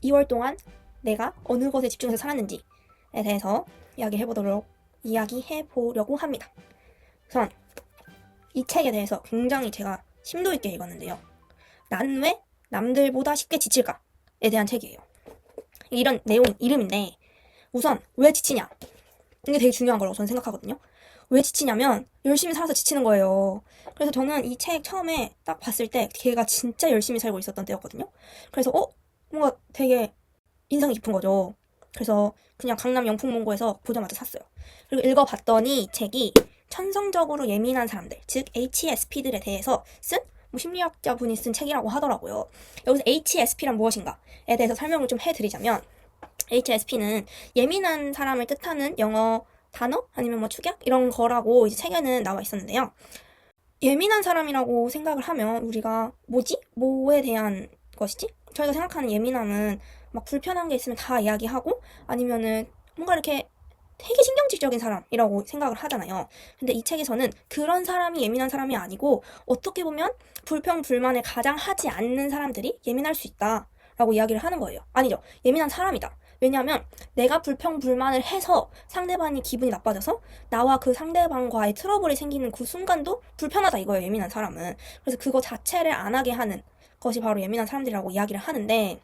2월 동안 내가 어느 것에 집중해서 살았는지에 대해서 이야기해보려고 합니다. 우선 이 책에 대해서 굉장히 제가 심도 있게 읽었는데요. 난 왜 남들보다 쉽게 지칠까에 대한 책이에요. 이런 내용 이름인데 우선 왜 지치냐? 이게 되게 중요한 거라고 저는 생각하거든요. 왜 지치냐면 열심히 살아서 지치는 거예요. 그래서 저는 이 책 처음에 딱 봤을 때 걔가 진짜 열심히 살고 있었던 때였거든요. 그래서 뭔가 되게 인상 깊은 거죠. 그래서 그냥 강남 영풍문고에서 보자마자 샀어요. 그리고 읽어봤더니 이 책이 천성적으로 예민한 사람들, 즉 HSP들에 대해서 쓴 심리학자분이 쓴 책이라고 하더라고요. 여기서 HSP란 무엇인가에 대해서 설명을 좀 해드리자면 HSP는 예민한 사람을 뜻하는 영어 단어 아니면 뭐 축약 이런 거라고 이제 책에는 나와 있었는데요. 예민한 사람이라고 생각을 하면 우리가 뭐에 대한 것이지? 저희가 생각하는 예민함은 막 불편한 게 있으면 다 이야기하고 아니면은 뭔가 이렇게 되게 신경질적인 사람이라고 생각을 하잖아요. 근데 이 책에서는 그런 사람이 예민한 사람이 아니고 어떻게 보면 불평불만을 가장 하지 않는 사람들이 예민할 수 있다라고 이야기를 하는 거예요. 아니죠. 예민한 사람이다. 왜냐하면 내가 불평불만을 해서 상대방이 기분이 나빠져서 나와 그 상대방과의 트러블이 생기는 그 순간도 불편하다 이거예요. 예민한 사람은. 그래서 그거 자체를 안 하게 하는 것이 바로 예민한 사람들이라고 이야기를 하는데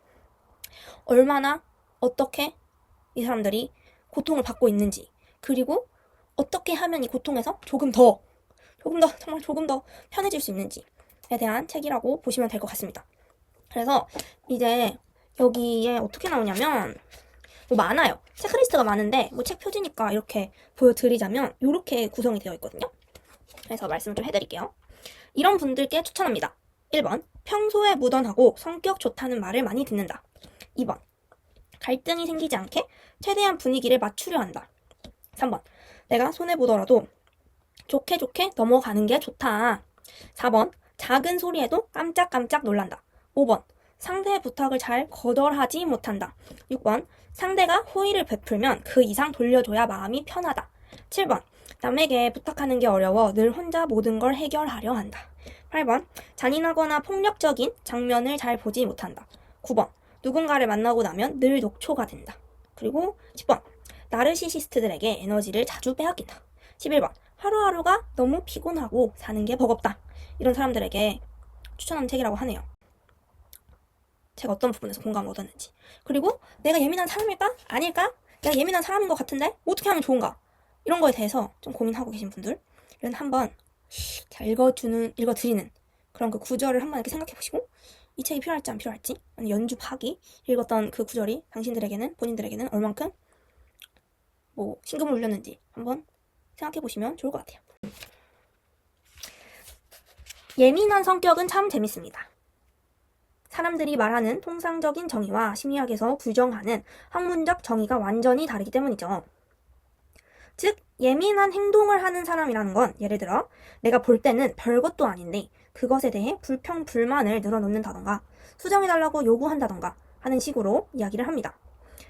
얼마나 어떻게 이 사람들이 고통을 받고 있는지 그리고 어떻게 하면 이 고통에서 정말 조금 더 편해질 수 있는지에 대한 책이라고 보시면 될 것 같습니다. 그래서 이제 여기에 어떻게 나오냐면 뭐 많아요. 체크리스트가 많은데 뭐 책 표지니까 이렇게 보여드리자면 이렇게 구성이 되어 있거든요. 그래서 말씀을 좀 해드릴게요. 이런 분들께 추천합니다. 1번 평소에 무던하고 성격 좋다는 말을 많이 듣는다. 2번 갈등이 생기지 않게 최대한 분위기를 맞추려 한다. 3번 내가 손해보더라도 좋게 넘어가는 게 좋다. 4번 작은 소리에도 깜짝깜짝 놀란다. 5번 상대의 부탁을 잘 거절하지 못한다. 6번 상대가 호의를 베풀면 그 이상 돌려줘야 마음이 편하다. 7번 남에게 부탁하는 게 어려워 늘 혼자 모든 걸 해결하려 한다. 8번 잔인하거나 폭력적인 장면을 잘 보지 못한다. 9번 누군가를 만나고 나면 늘 녹초가 된다. 그리고 10번 나르시시스트들에게 에너지를 자주 빼앗긴다. 11번 하루하루가 너무 피곤하고 사는 게 버겁다. 이런 사람들에게 추천하는 책이라고 하네요. 제가 어떤 부분에서 공감을 얻었는지. 그리고 내가 예민한 사람일까? 아닐까? 내가 예민한 사람인 것 같은데 어떻게 하면 좋은가? 이런 거에 대해서 좀 고민하고 계신 분들은 한번 잘 읽어드리는 그런 그 구절을 한번 이렇게 생각해 보시고 이 책이 필요할지 안 필요할지 연주 파기 읽었던 그 구절이 본인들에게는 얼만큼 뭐 심금을 울렸는지 한번 생각해 보시면 좋을 것 같아요. 예민한 성격은 참 재밌습니다. 사람들이 말하는 통상적인 정의와 심리학에서 규정하는 학문적 정의가 완전히 다르기 때문이죠. 즉, 예민한 행동을 하는 사람이라는 건 예를 들어 내가 볼 때는 별것도 아닌데 그것에 대해 불평불만을 늘어놓는다던가 수정해달라고 요구한다던가 하는 식으로 이야기를 합니다.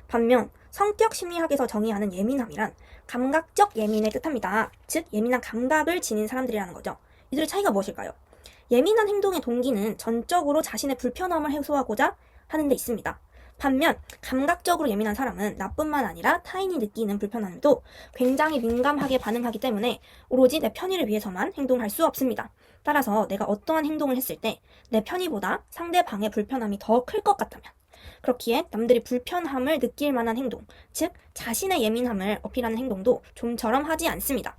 반면 성격 심리학에서 정의하는 예민함이란 감각적 예민을 뜻합니다. 즉, 예민한 감각을 지닌 사람들이라는 거죠. 이들의 차이가 무엇일까요? 예민한 행동의 동기는 전적으로 자신의 불편함을 해소하고자 하는 데 있습니다. 반면 감각적으로 예민한 사람은 나뿐만 아니라 타인이 느끼는 불편함도 굉장히 민감하게 반응하기 때문에 오로지 내 편의를 위해서만 행동할 수 없습니다. 따라서 내가 어떠한 행동을 했을 때 내 편의보다 상대방의 불편함이 더 클 것 같다면 그렇기에 남들이 불편함을 느낄 만한 행동, 즉 자신의 예민함을 어필하는 행동도 좀처럼 하지 않습니다.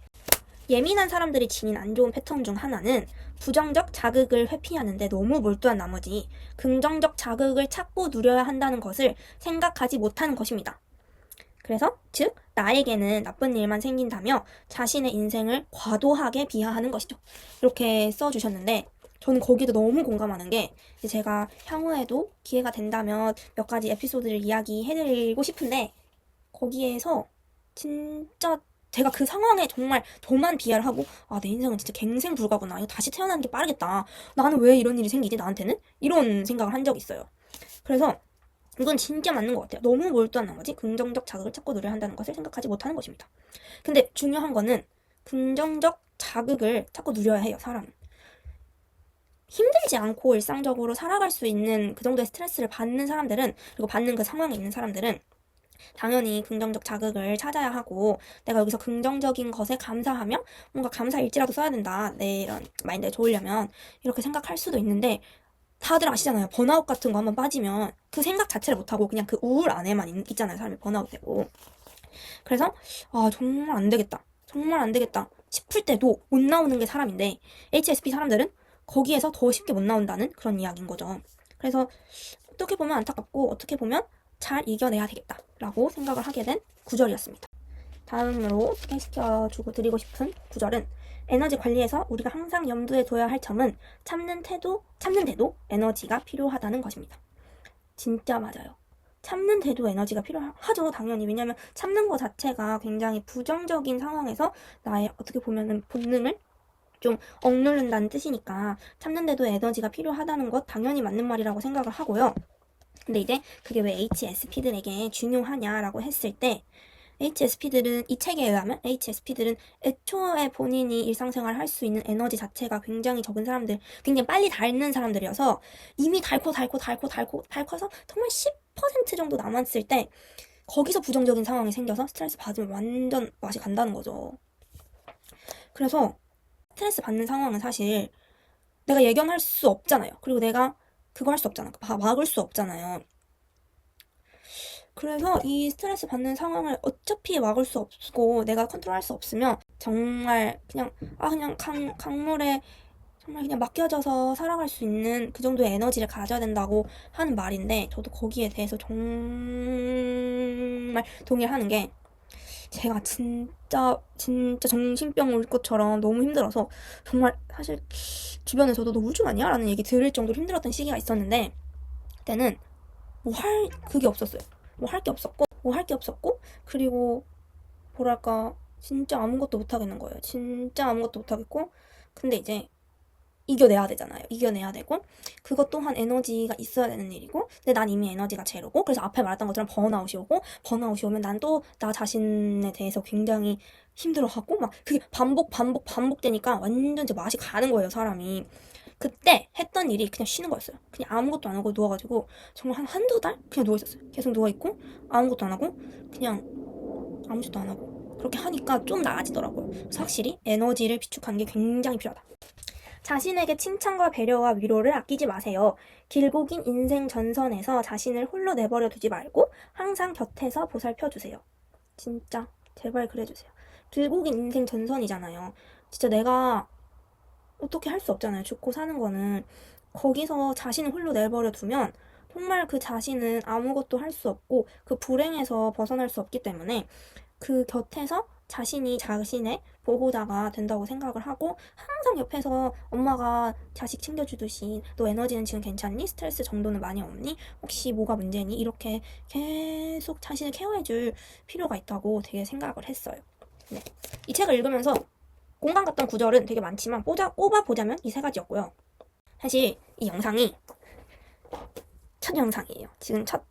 예민한 사람들이 지닌 안 좋은 패턴 중 하나는 부정적 자극을 회피하는데 너무 몰두한 나머지 긍정적 자극을 찾고 누려야 한다는 것을 생각하지 못하는 것입니다. 그래서 즉 나에게는 나쁜 일만 생긴다며 자신의 인생을 과도하게 비하하는 것이죠. 이렇게 써주셨는데 저는 거기도 너무 공감하는 게 제가 향후에도 기회가 된다면 몇 가지 에피소드를 이야기해드리고 싶은데 거기에서 진짜 제가 그 상황에 정말 저만 비하를 하고 내 인생은 진짜 갱생불가구나. 이거 다시 태어나는 게 빠르겠다. 나는 왜 이런 일이 생기지? 나한테는? 이런 생각을 한 적이 있어요. 그래서 이건 진짜 맞는 것 같아요. 너무 몰두한 나머지 긍정적 자극을 찾고 누려야 한다는 것을 생각하지 못하는 것입니다. 근데 중요한 거는 긍정적 자극을 찾고 누려야 해요, 사람은. 힘들지 않고 일상적으로 살아갈 수 있는 그 정도의 스트레스를 받는 사람들은, 그리고 받는 그 상황에 있는 사람들은 당연히 긍정적 자극을 찾아야 하고, 내가 여기서 긍정적인 것에 감사하며 뭔가 감사 일지라도 써야 된다, 내 이런 마인드에 좋으려면, 이렇게 생각할 수도 있는데, 다들 아시잖아요. 번아웃 같은 거 한번 빠지면 그 생각 자체를 못하고 그냥 그 우울 안에만 있잖아요. 사람이 번아웃 되고. 그래서 정말 안 되겠다, 정말 안 되겠다 싶을 때도 못 나오는 게 사람인데, HSP 사람들은 거기에서 더 쉽게 못 나온다는 그런 이야기인 거죠. 그래서 어떻게 보면 안타깝고, 어떻게 보면 잘 이겨내야 되겠다라고 생각을 하게 된 구절이었습니다. 다음으로 소개시켜주고 드리고 싶은 구절은, 에너지 관리에서 우리가 항상 염두에 둬야 할 점은 참는데도 에너지가 필요하다는 것입니다. 진짜 맞아요. 참는데도 에너지가 필요하죠, 당연히. 왜냐면 참는 것 자체가 굉장히 부정적인 상황에서 나의 어떻게 보면은 본능을 좀 억누른다는 뜻이니까, 참는데도 에너지가 필요하다는 것 당연히 맞는 말이라고 생각을 하고요. 근데 이제 그게 왜 HSP들에게 중요하냐라고 했을 때, HSP들은, 이 책에 의하면 HSP들은 애초에 본인이 일상생활을 할 수 있는 에너지 자체가 굉장히 적은 사람들, 굉장히 빨리 닳는 사람들이어서, 이미 닳고서 정말 10% 정도 남았을 때 거기서 부정적인 상황이 생겨서 스트레스 받으면 완전 맛이 간다는 거죠. 그래서 스트레스 받는 상황은 사실 내가 예견할 수 없잖아요. 그리고 내가 그거 할 수 없잖아. 막을 수 없잖아요. 그래서 이 스트레스 받는 상황을 어차피 막을 수 없고 내가 컨트롤할 수 없으면, 정말 그냥 강물에 정말 그냥 맡겨져서 살아갈 수 있는 그 정도의 에너지를 가져야 된다고 하는 말인데, 저도 거기에 대해서 정말 동의하는 게, 제가 진짜 정신병 올 것처럼 너무 힘들어서, 정말 사실 주변에서도 너 우울증 아니야? 라는 얘기 들을 정도로 힘들었던 시기가 있었는데, 그때는 뭐 할 그게 없었어요. 뭐 할 게 없었고, 그리고 뭐랄까, 진짜 아무것도 못 하겠는 거예요. 진짜 아무것도 못 하겠고. 근데 이제 이겨내야 되잖아요. 이겨내야 되고, 그것 또한 에너지가 있어야 되는 일이고, 근데 난 이미 에너지가 제로고, 그래서 앞에 말했던 것처럼 번아웃이 오면 난 또 나 자신에 대해서 굉장히 힘들어하고, 막 그게 반복되니까 완전 이제 맛이 가는 거예요, 사람이. 그때 했던 일이 그냥 쉬는 거였어요. 그냥 아무것도 안 하고 누워가지고 정말 한두 달 그냥 누워있었어요. 계속 누워있고 아무것도 안 하고, 그냥 아무것도 안 하고, 그렇게 하니까 좀 나아지더라고요. 그래서 확실히 에너지를 비축하는 게 굉장히 필요하다. 자신에게 칭찬과 배려와 위로를 아끼지 마세요. 길고 긴 인생 전선에서 자신을 홀로 내버려 두지 말고 항상 곁에서 보살펴주세요. 진짜 제발 그래주세요. 길고 긴 인생 전선이잖아요. 진짜 내가 어떻게 할 수 없잖아요. 죽고 사는 거는. 거기서 자신을 홀로 내버려 두면 정말 그 자신은 아무것도 할 수 없고 그 불행에서 벗어날 수 없기 때문에, 그 곁에서 자신이 자신의 보호자가 된다고 생각을 하고, 항상 옆에서 엄마가 자식 챙겨주듯이 너 에너지는 지금 괜찮니? 스트레스 정도는 많이 없니? 혹시 뭐가 문제니? 이렇게 계속 자신을 케어해줄 필요가 있다고 되게 생각을 했어요. 네. 이 책을 읽으면서 공감 갔던 구절은 되게 많지만 꼽아보자면 이 세 가지였고요. 사실 이 영상이 첫 영상이에요. 지금 첫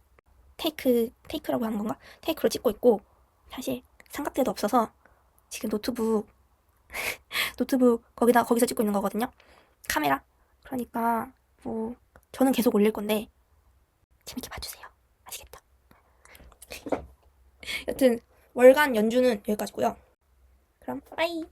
테이크라고 하는 건가? 테이크로 찍고 있고, 사실 삼각대도 없어서 지금 노트북 거기서 찍고 있는 거거든요. 카메라. 그러니까 뭐 저는 계속 올릴 건데 재밌게 봐주세요. 아시겠죠? 여튼 월간 연주는 여기까지고요. 그럼 빠이.